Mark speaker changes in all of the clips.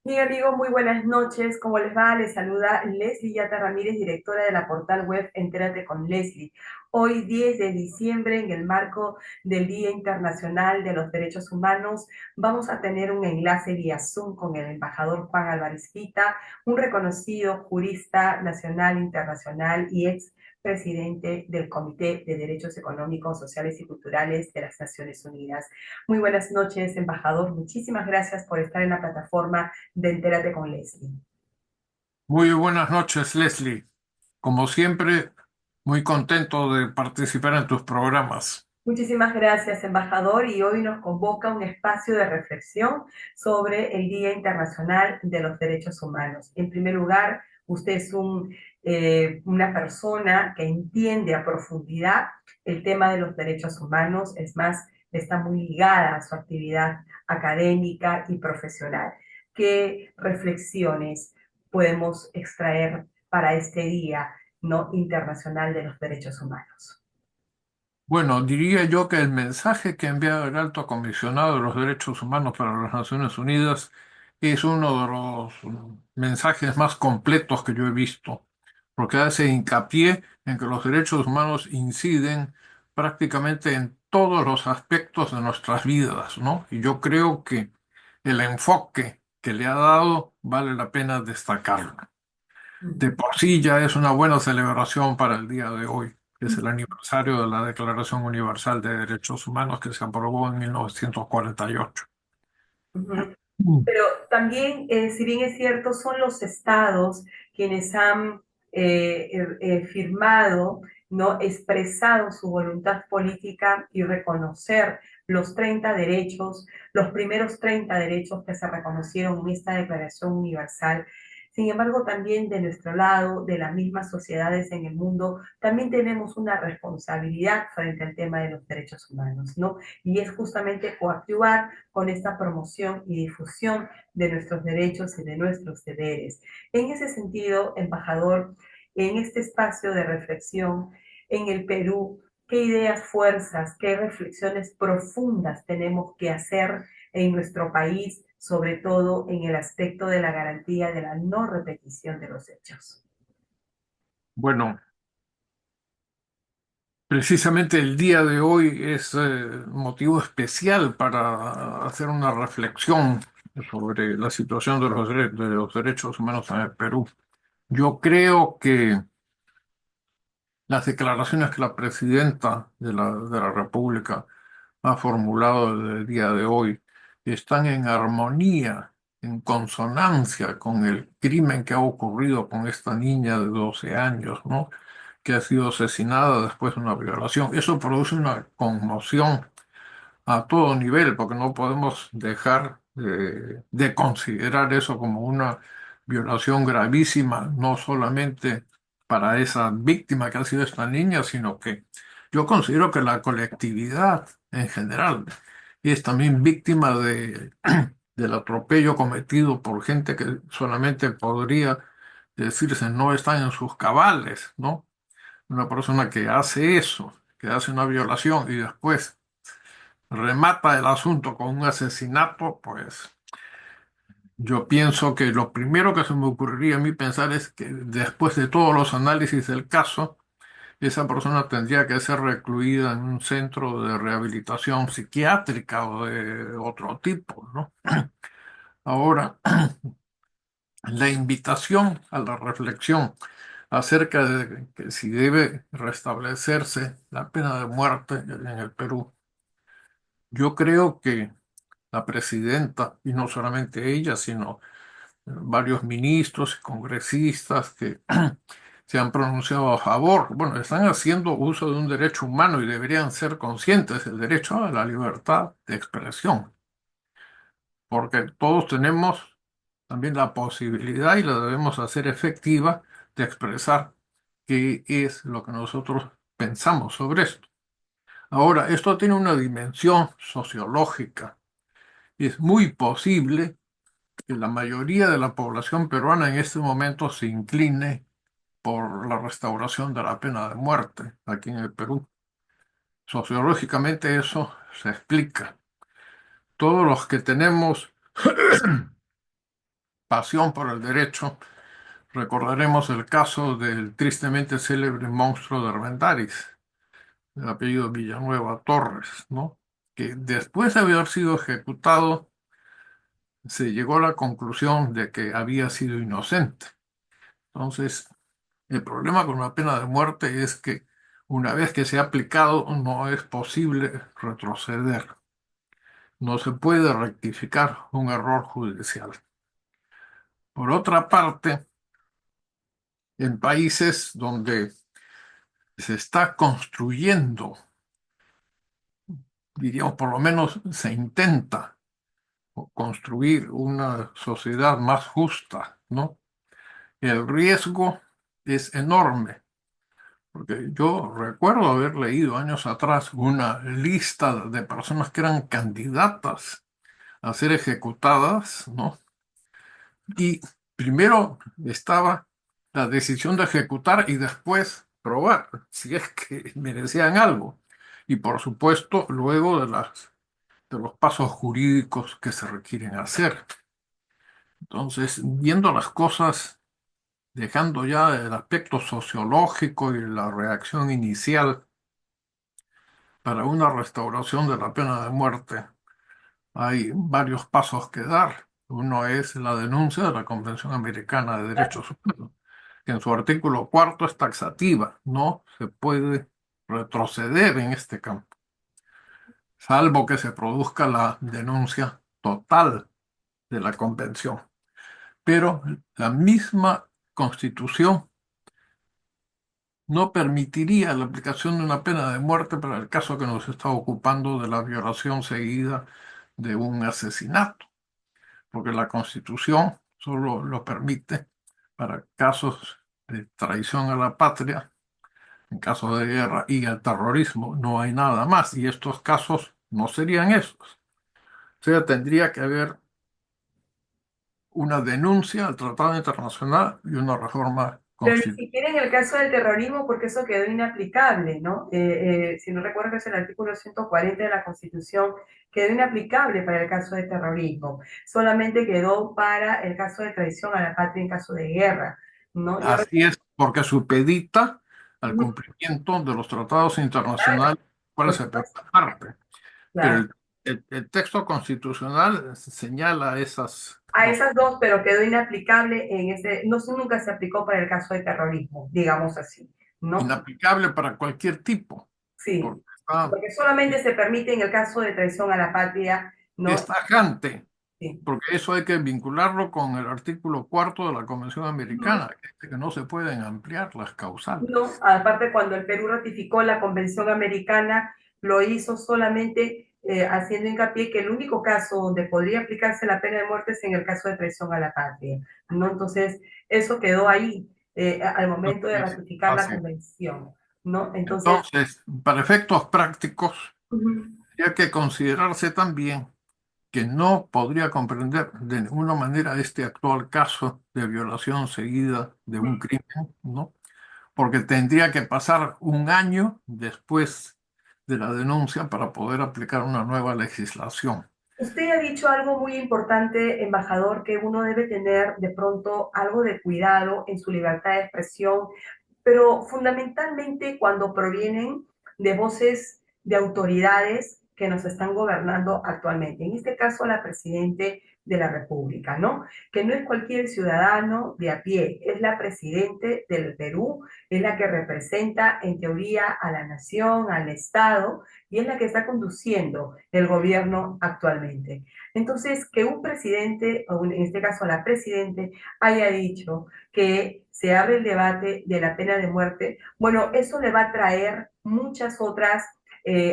Speaker 1: Mi amigo, muy buenas noches. ¿Cómo les va? Les saluda Leslie Yata Ramírez, directora de la portal web Entérate con Leslie. Hoy, 10 de diciembre, en el marco del Día Internacional de los Derechos Humanos, vamos a tener un enlace vía Zoom con el embajador Juan Álvarez Pita, un reconocido jurista nacional, internacional y ex presidente del Comité de Derechos Económicos, Sociales y Culturales de las Naciones Unidas. Muy buenas noches, embajador. Muchísimas gracias por estar en la plataforma de Entérate con Leslie.
Speaker 2: Muy buenas noches, Leslie. Como siempre, muy contento de participar en tus programas.
Speaker 1: Muchísimas gracias, embajador, y hoy nos convoca un espacio de reflexión sobre el Día Internacional de los Derechos Humanos. En primer lugar, usted es una persona que entiende a profundidad el tema de los derechos humanos, es más, está muy ligada a su actividad académica y profesional. ¿Qué reflexiones podemos extraer para este Día no internacional de los derechos humanos?
Speaker 2: Bueno, diría yo que el mensaje que ha enviado el Alto Comisionado de los Derechos Humanos para las Naciones Unidas es uno de los mensajes más completos que yo he visto, porque hace hincapié en que los derechos humanos inciden prácticamente en todos los aspectos de nuestras vidas, ¿no? Y yo creo que el enfoque que le ha dado vale la pena destacarlo. De por sí ya es una buena celebración para el día de hoy, que es el aniversario de la Declaración Universal de Derechos Humanos que se aprobó en 1948.
Speaker 1: Ujú.
Speaker 2: Mm.
Speaker 1: Pero también, si bien es cierto, son los estados quienes han firmado, ¿no? Expresado su voluntad política y reconocer los 30 derechos, los primeros 30 derechos que se reconocieron en esta Declaración Universal. Sin embargo, también de nuestro lado, de las mismas sociedades en el mundo, también tenemos una responsabilidad frente al tema de los derechos humanos, ¿no? Y es justamente coactivar con esta promoción y difusión de nuestros derechos y de nuestros deberes. En ese sentido, embajador, en este espacio de reflexión en el Perú, ¿qué ideas, fuerzas, qué reflexiones profundas tenemos que hacer en nuestro país, sobre todo en el aspecto de la garantía de la no repetición de los hechos?
Speaker 2: Bueno, precisamente el día de hoy es motivo especial para hacer una reflexión sobre la situación de de los derechos humanos en el Perú. Yo creo que las declaraciones que la presidenta de la República ha formulado desde el día de hoy están en armonía, en consonancia con el crimen que ha ocurrido con esta niña de 12 años, ¿no? Que ha sido asesinada después de una violación. Eso produce una conmoción a todo nivel, porque no podemos dejar de considerar eso como una violación gravísima, no solamente para esa víctima que ha sido esta niña, sino que yo considero que la colectividad en general es también víctima del atropello cometido por gente que solamente podría decirse no están en sus cabales, ¿no? Una persona que hace eso, que hace una violación y después remata el asunto con un asesinato, pues yo pienso que lo primero que se me ocurriría a mí pensar es que después de todos los análisis del caso, esa persona tendría que ser recluida en un centro de rehabilitación psiquiátrica o de otro tipo, ¿no? Ahora, la invitación a la reflexión acerca de que si debe restablecerse la pena de muerte en el Perú, yo creo que la presidenta, y no solamente ella, sino varios ministros y congresistas que se han pronunciado a favor. Bueno, están haciendo uso de un derecho humano y deberían ser conscientes del derecho a la libertad de expresión, porque todos tenemos también la posibilidad y la debemos hacer efectiva de expresar qué es lo que nosotros pensamos sobre esto. Ahora, esto tiene una dimensión sociológica. Es muy posible que la mayoría de la población peruana en este momento se incline por la restauración de la pena de muerte aquí en el Perú. Sociológicamente eso se explica. Todos los que tenemos pasión por el derecho, recordaremos el caso del tristemente célebre monstruo de Armendáriz, el apellido Villanueva Torres, ¿no? Que después de haber sido ejecutado, se llegó a la conclusión de que había sido inocente. Entonces, el problema con la pena de muerte es que una vez que se ha aplicado, no es posible retroceder. No se puede rectificar un error judicial. Por otra parte, en países donde se está construyendo, diríamos, por lo menos se intenta construir una sociedad más justa, ¿no? El riesgo es enorme, porque yo recuerdo haber leído años atrás una lista de personas que eran candidatas a ser ejecutadas, ¿no? Y primero estaba la decisión de ejecutar y después probar si es que merecían algo. Y por supuesto, luego de los pasos jurídicos que se requieren hacer. Entonces, viendo las cosas, dejando ya el aspecto sociológico y la reacción inicial para una restauración de la pena de muerte, hay varios pasos que dar. Uno es la denuncia de la Convención Americana de Derechos Humanos, que en su artículo cuarto es taxativa. No se puede retroceder en este campo, salvo que se produzca la denuncia total de la Convención. Pero la misma Constitución no permitiría la aplicación de una pena de muerte para el caso que nos está ocupando de la violación seguida de un asesinato, porque la Constitución solo lo permite para casos de traición a la patria, en casos de guerra y el terrorismo. No hay nada más, y estos casos no serían esos. O sea, tendría que haber una denuncia al Tratado Internacional y una reforma
Speaker 1: Pero ni
Speaker 2: constitucional.
Speaker 1: siquiera en el caso del terrorismo, porque eso quedó inaplicable, ¿no? Si no recuerdo que es el artículo 140 de la Constitución, quedó inaplicable para el caso de terrorismo. Solamente quedó para el caso de traición a la patria en caso de guerra, ¿no? Yo
Speaker 2: Así es, porque supedita al
Speaker 1: recuerdo,
Speaker 2: cumplimiento de los tratados
Speaker 1: claro,
Speaker 2: internacionales, cuales
Speaker 1: por
Speaker 2: se
Speaker 1: supuesto,
Speaker 2: parte. Pero
Speaker 1: claro.
Speaker 2: el texto constitucional señala esas
Speaker 1: A
Speaker 2: dos,
Speaker 1: esas dos, pero quedó inaplicable en ese, no, nunca se aplicó para el caso de terrorismo, digamos así, ¿no?
Speaker 2: inaplicable para cualquier tipo,
Speaker 1: Sí,
Speaker 2: porque está,
Speaker 1: porque solamente se permite en el caso de traición a la patria, ¿no?
Speaker 2: es tajante,
Speaker 1: Sí.
Speaker 2: porque eso hay que vincularlo con el artículo cuarto de la Convención
Speaker 1: Ujú.
Speaker 2: Americana, que dice que no se pueden ampliar las causales.
Speaker 1: No, aparte cuando el Perú ratificó la Convención Americana, lo hizo solamente haciendo hincapié que el único caso donde podría aplicarse la pena de muerte es en el caso de traición a la patria, ¿no? Entonces, eso quedó ahí al momento de
Speaker 2: Entonces,
Speaker 1: ratificar la
Speaker 2: así.
Speaker 1: convención, ¿no? Entonces,
Speaker 2: Entonces, para efectos prácticos,
Speaker 1: ujú,
Speaker 2: hay que considerarse también que no podría comprender de ninguna manera este actual caso de violación seguida de un crimen, ¿no? Porque tendría que pasar un año después de la denuncia para poder aplicar una nueva legislación.
Speaker 1: usted ha dicho algo muy importante, embajador, que uno debe tener de pronto algo de cuidado en su libertad de expresión, pero fundamentalmente cuando provienen de voces de autoridades que nos están gobernando actualmente. En este caso, la Presidente de la República, ¿no? Que no es cualquier ciudadano de a pie, es la Presidente del Perú, es la que representa en teoría a la nación, al Estado, y es la que está conduciendo el gobierno actualmente. Entonces, que un presidente, o en este caso la Presidente, haya dicho que se abre el debate de la pena de muerte, bueno, eso le va a traer muchas otras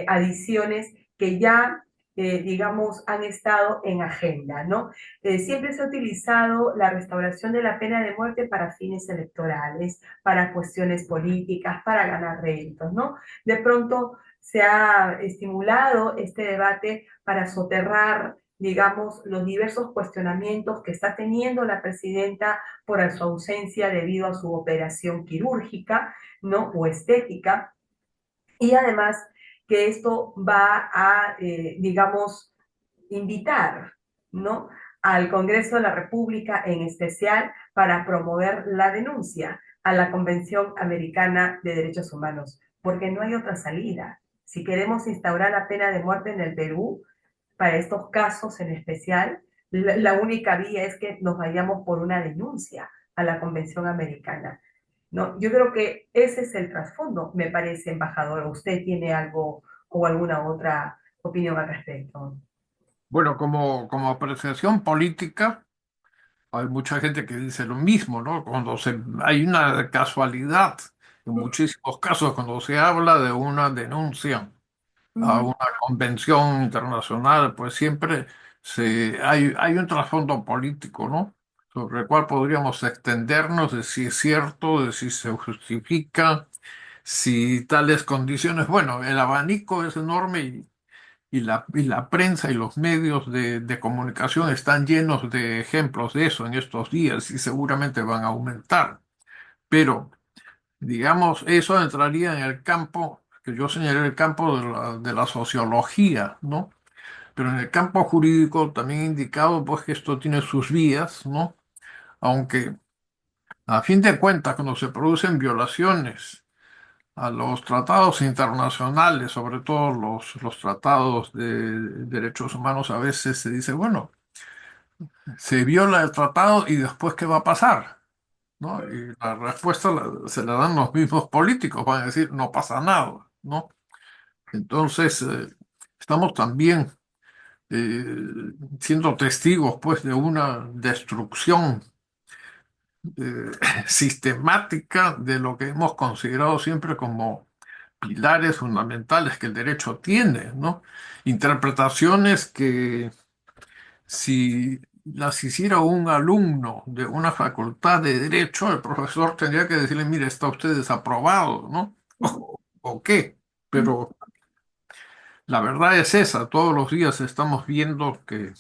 Speaker 1: adiciones que ya, digamos, han estado en agenda, ¿no? Siempre se ha utilizado la restauración de la pena de muerte para fines electorales, para cuestiones políticas, para ganar réditos, ¿no? De pronto se ha estimulado este debate para soterrar, digamos, los diversos cuestionamientos que está teniendo la presidenta por su ausencia debido a su operación quirúrgica, ¿no? O estética. Y además que esto va a, digamos, invitar, ¿no? al Congreso de la República en especial para promover la denuncia a la Convención Americana de Derechos Humanos, porque no hay otra salida. Si queremos instaurar la pena de muerte en el Perú, para estos casos en especial, la única vía es que nos vayamos por una denuncia a la Convención Americana. No, yo creo que ese es el trasfondo, me parece, embajador. ¿Usted tiene algo o alguna otra opinión al respecto?
Speaker 2: Bueno, como apreciación política, hay mucha gente que dice lo mismo, ¿no? Hay una casualidad, en muchísimos casos, cuando se habla de una denuncia a una convención internacional, pues siempre hay un trasfondo político, ¿no? Sobre el cual podríamos extendernos de si es cierto, de si se justifica, si tales condiciones. Bueno, el abanico es enorme y la prensa y los medios de comunicación están llenos de ejemplos de eso en estos días y seguramente van a aumentar. Pero, digamos, eso entraría en el campo, que yo señalé, el campo de la sociología, ¿no? Pero en el campo jurídico también he indicado pues que esto tiene sus vías, ¿no? Aunque a fin de cuentas cuando se producen violaciones a los tratados internacionales, sobre todo los tratados de derechos humanos, a veces se dice, bueno, se viola el tratado y después ¿qué va a pasar? ¿No? Y la respuesta se la dan los mismos políticos, van a decir, no pasa nada, ¿no? Entonces, estamos también siendo testigos, pues, de una destrucción eh, sistemática de lo que hemos considerado siempre como pilares fundamentales que el derecho tiene, ¿no? Interpretaciones que si las hiciera un alumno de una facultad de derecho, el profesor tendría que decirle, mire, está usted desaprobado, ¿no? ¿O qué? Pero la verdad es esa, todos los días estamos viendo que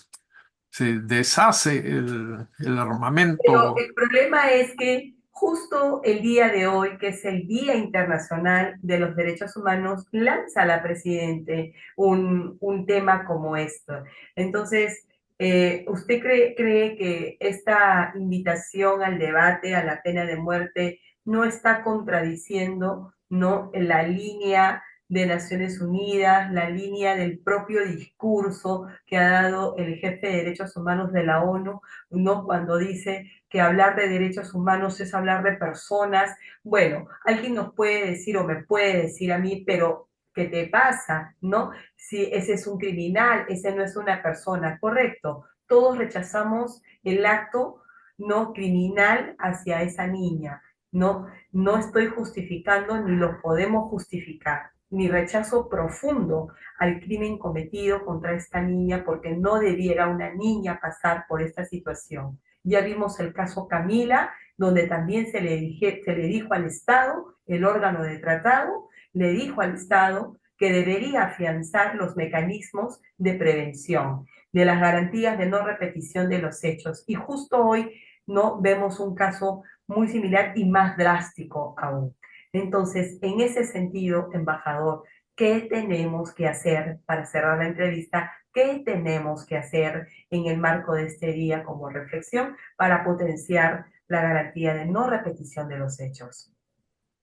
Speaker 2: se deshace el
Speaker 1: Pero
Speaker 2: armamento.
Speaker 1: el problema es que justo el día de hoy, que es el Día Internacional de los Derechos Humanos, lanza la Presidente un tema como esto. Entonces, ¿usted cree que esta invitación al debate, a la pena de muerte, no está contradiciendo, ¿no?, la línea de Naciones Unidas, la línea del propio discurso que ha dado el jefe de derechos humanos de la ONU, ¿no?, cuando dice que hablar de derechos humanos es hablar de personas? Bueno, alguien nos puede decir o me puede decir a mí, pero ¿qué te pasa? ¿No? Si ese es un criminal, ese no es una persona, correcto. Todos rechazamos el acto no criminal hacia esa niña. No, no estoy justificando ni lo podemos justificar. Mi rechazo profundo al crimen cometido contra esta niña, porque no debiera una niña pasar por esta situación. Ya vimos el caso Camila, donde también se le dijo al Estado, el órgano de tratado, le dijo al Estado que debería afianzar los mecanismos de prevención, de las garantías de no repetición de los hechos. Y justo hoy no vemos un caso muy similar y más drástico aún. Entonces, en ese sentido, embajador, ¿qué tenemos que hacer para cerrar la entrevista? ¿Qué tenemos que hacer en el marco de este día como reflexión para potenciar la garantía de no repetición de los hechos?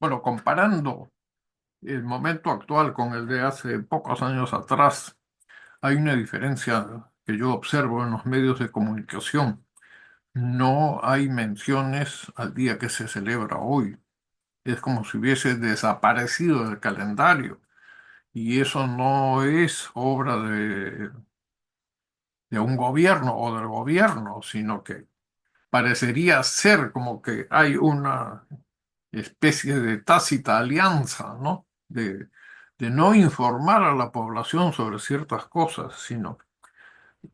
Speaker 2: Bueno, comparando el momento actual con el de hace pocos años atrás, hay una diferencia que yo observo en los medios de comunicación. No hay menciones al día que se celebra hoy. Es como si hubiese desaparecido del calendario. Y eso no es obra de un gobierno o del gobierno, sino que parecería ser como que hay una especie de tácita alianza, ¿no? De no informar a la población sobre ciertas cosas, sino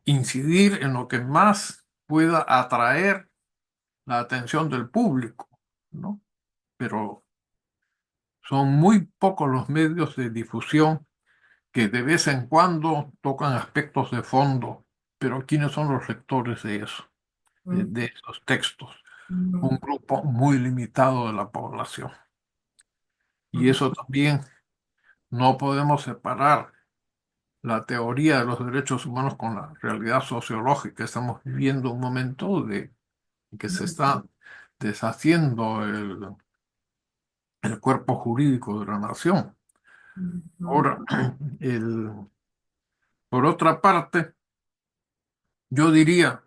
Speaker 2: incidir en lo que más pueda atraer la atención del público, ¿no? Pero son muy pocos los medios de difusión que de vez en cuando tocan aspectos de fondo, pero ¿quiénes son los lectores de eso,
Speaker 1: Mm,
Speaker 2: de esos textos? Un
Speaker 1: mm,
Speaker 2: grupo muy limitado de la población. Y
Speaker 1: mm,
Speaker 2: eso también no podemos separar la teoría de los derechos humanos con la realidad sociológica. Estamos viviendo un momento de que se está deshaciendo el cuerpo jurídico de la nación.
Speaker 1: Ujú.
Speaker 2: Ahora, por otra parte, yo diría,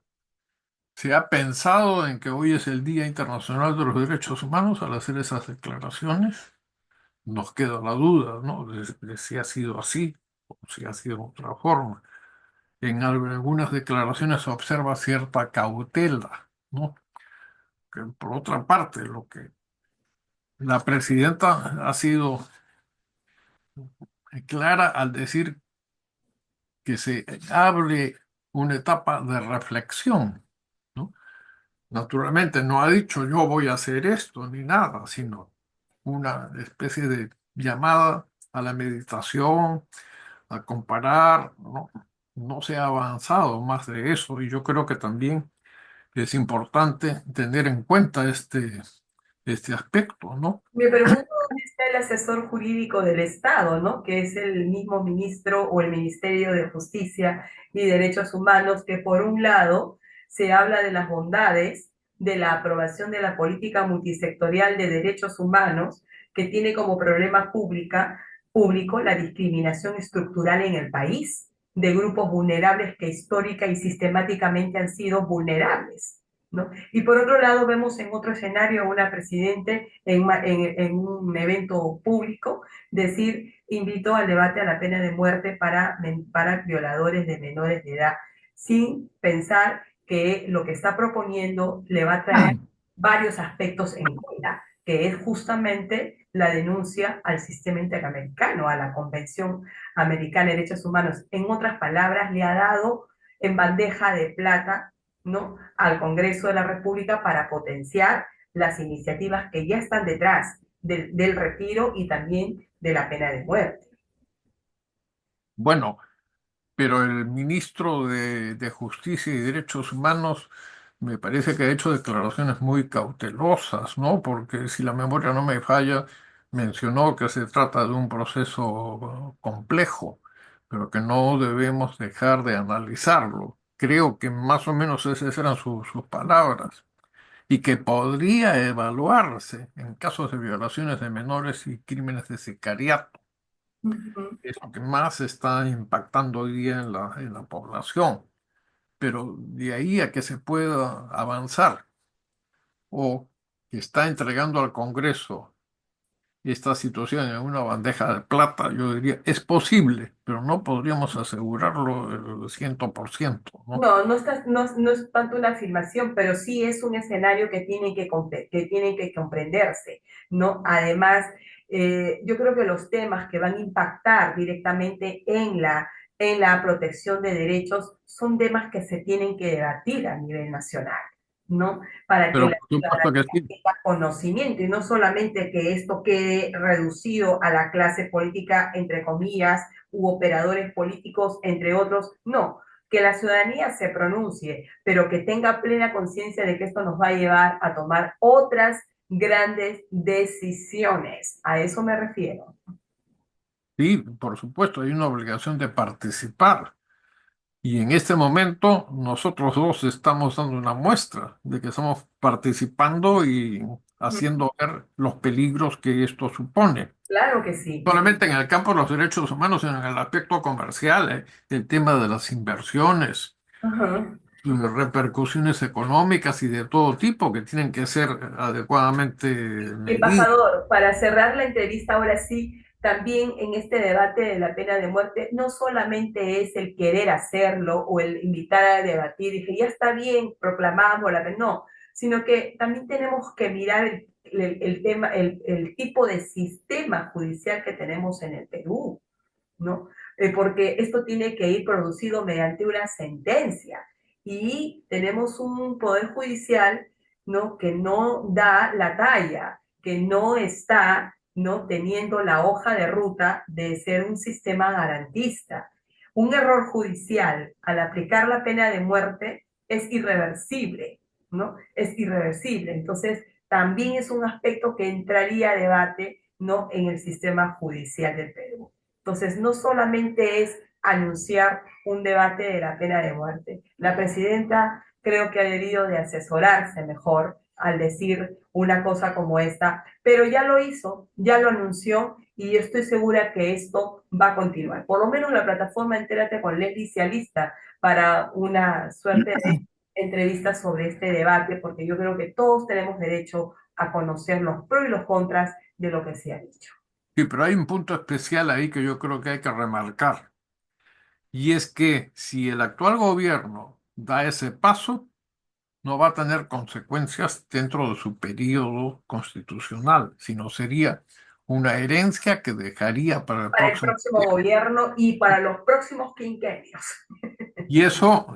Speaker 2: ¿se ha pensado en que hoy es el Día Internacional de los Derechos Humanos al hacer esas declaraciones? Nos queda la duda, ¿no? De si ha sido así o si ha sido de otra forma. En algunas declaraciones se observa cierta cautela, ¿no? Que por otra parte, lo que la presidenta ha sido clara al decir que se abre una etapa de reflexión, ¿no? Naturalmente no ha dicho yo voy a hacer esto ni nada, sino una especie de llamada a la meditación, a comparar, ¿no? No se ha avanzado más de eso y yo creo que también es importante tener en cuenta este aspecto, ¿no?
Speaker 1: Me pregunto dónde está el asesor jurídico del Estado, ¿no? Que es el mismo ministro o el Ministerio de Justicia y Derechos Humanos, que por un lado se habla de las bondades de la aprobación de la política multisectorial de derechos humanos, que tiene como problema público la discriminación estructural en el país de grupos vulnerables que histórica y sistemáticamente han sido vulnerables, ¿no? Y por otro lado, vemos en otro escenario a una presidente en un evento público decir, invito al debate a la pena de muerte para violadores de menores de edad, sin pensar que lo que está proponiendo le va a traer varios aspectos en cuenta, que es justamente la denuncia al sistema interamericano, a la Convención Americana de Derechos Humanos. En otras palabras, le ha dado en bandeja de plata, ¿no?, al Congreso de la República para potenciar las iniciativas que ya están detrás del retiro y también de la pena de muerte.
Speaker 2: Bueno, pero el ministro de Justicia y Derechos Humanos me parece que ha hecho declaraciones muy cautelosas, ¿no? Porque si la memoria no me falla, mencionó que se trata de un proceso complejo, pero que no debemos dejar de analizarlo. Creo que más o menos esas eran sus palabras. Y que podría evaluarse en casos de violaciones de menores y crímenes de sicariato.
Speaker 1: Uh -huh.
Speaker 2: Es lo que más está impactando hoy día en la población. Pero de ahí a que se pueda avanzar o que está entregando al Congreso esta situación en una bandeja de plata, yo diría, es posible, pero no podríamos asegurarlo el 100%, ¿no?
Speaker 1: No, no es tanto una afirmación, pero sí es un escenario que tiene que comprenderse, ¿no? Además, yo creo que los temas que van a impactar directamente en la protección de derechos son temas que se tienen que debatir a nivel nacional, ¿no? Para que
Speaker 2: Pero
Speaker 1: la
Speaker 2: por supuesto que
Speaker 1: ciudadanía
Speaker 2: sí.
Speaker 1: tenga conocimiento y no solamente que esto quede reducido a la clase política, entre comillas, u operadores políticos, entre otros, no, que la ciudadanía se pronuncie, pero que tenga plena conciencia de que esto nos va a llevar a tomar otras grandes decisiones. A eso me refiero.
Speaker 2: Sí, por supuesto, hay una obligación de participar. Y en este momento nosotros dos estamos dando una muestra de que estamos participando y haciendo ver los peligros que esto supone.
Speaker 1: Claro que sí.
Speaker 2: Solamente en el campo de los derechos humanos, sino en el aspecto comercial, el tema de las inversiones,
Speaker 1: Ajá.
Speaker 2: repercusiones económicas y de todo tipo que tienen que ser adecuadamente medidas.
Speaker 1: Embajador, para cerrar la entrevista ahora sí, también en este debate de la pena de muerte, no solamente es el querer hacerlo o el invitar a debatir y que ya está bien, proclamamos la pena, no, sino que también tenemos que mirar el tema, el tipo de sistema judicial que tenemos en el Perú, ¿no? Porque esto tiene que ir producido mediante una sentencia y tenemos un poder judicial, ¿no?, que no da la talla, que no está, ¿no?, teniendo la hoja de ruta de ser un sistema garantista. Un error judicial al aplicar la pena de muerte es irreversible, ¿no? Es irreversible. Entonces, también es un aspecto que entraría a debate, ¿no?, en el sistema judicial del Perú. Entonces, no solamente es anunciar un debate de la pena de muerte. La presidenta creo que ha debido de asesorarse mejor al decir una cosa como esta, pero ya lo hizo, ya lo anunció y estoy segura que esto va a continuar. Por lo menos la plataforma Entérate con Leslie se alista para una suerte de entrevista sobre este debate, porque yo creo que todos tenemos derecho a conocer los pros y los contras de lo que se ha dicho.
Speaker 2: Sí, pero hay un punto especial ahí que yo creo que hay que remarcar, y es que si el actual gobierno da ese paso, no va a tener consecuencias dentro de su periodo constitucional, sino sería una herencia que dejaría para el
Speaker 1: Para el
Speaker 2: próximo
Speaker 1: próximo
Speaker 2: gobierno.
Speaker 1: gobierno y para los próximos quinquenios.
Speaker 2: Y eso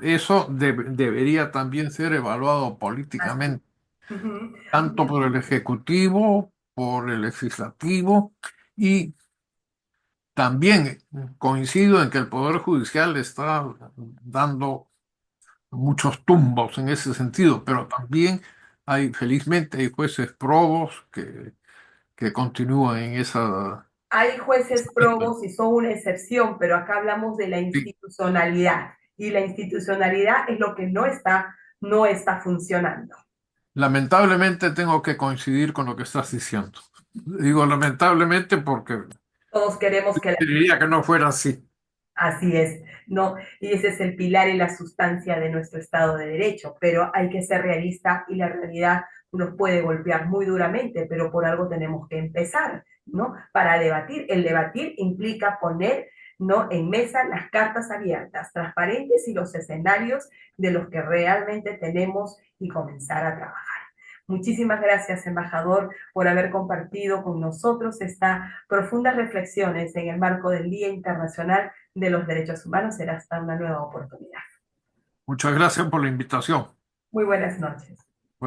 Speaker 2: debería también ser evaluado
Speaker 1: Así.
Speaker 2: políticamente,
Speaker 1: Ujú.
Speaker 2: tanto por el Ejecutivo, por el Legislativo, y también coincido en que el Poder Judicial está dando muchos tumbos en ese sentido, pero también felizmente hay jueces probos que continúan en esa...
Speaker 1: Hay jueces probos y son una excepción, pero acá hablamos de la
Speaker 2: Sí,
Speaker 1: institucionalidad y la institucionalidad es lo que no está funcionando.
Speaker 2: lamentablemente tengo que coincidir con lo que estás diciendo. Digo lamentablemente porque
Speaker 1: Todos queremos que
Speaker 2: diría que no fuera así.
Speaker 1: así es, ¿no? Y ese es el pilar y la sustancia de nuestro Estado de Derecho, pero hay que ser realista y la realidad nos puede golpear muy duramente, pero por algo tenemos que empezar, ¿no? Para debatir. El debatir implica poner, ¿no?, en mesa las cartas abiertas, transparentes y los escenarios de los que realmente tenemos y comenzar a trabajar. Muchísimas gracias, embajador, por haber compartido con nosotros estas profundas reflexiones en el marco del Día Internacional de los Derechos Humanos. Será hasta una nueva oportunidad.
Speaker 2: Muchas gracias por la invitación.
Speaker 1: Muy buenas noches.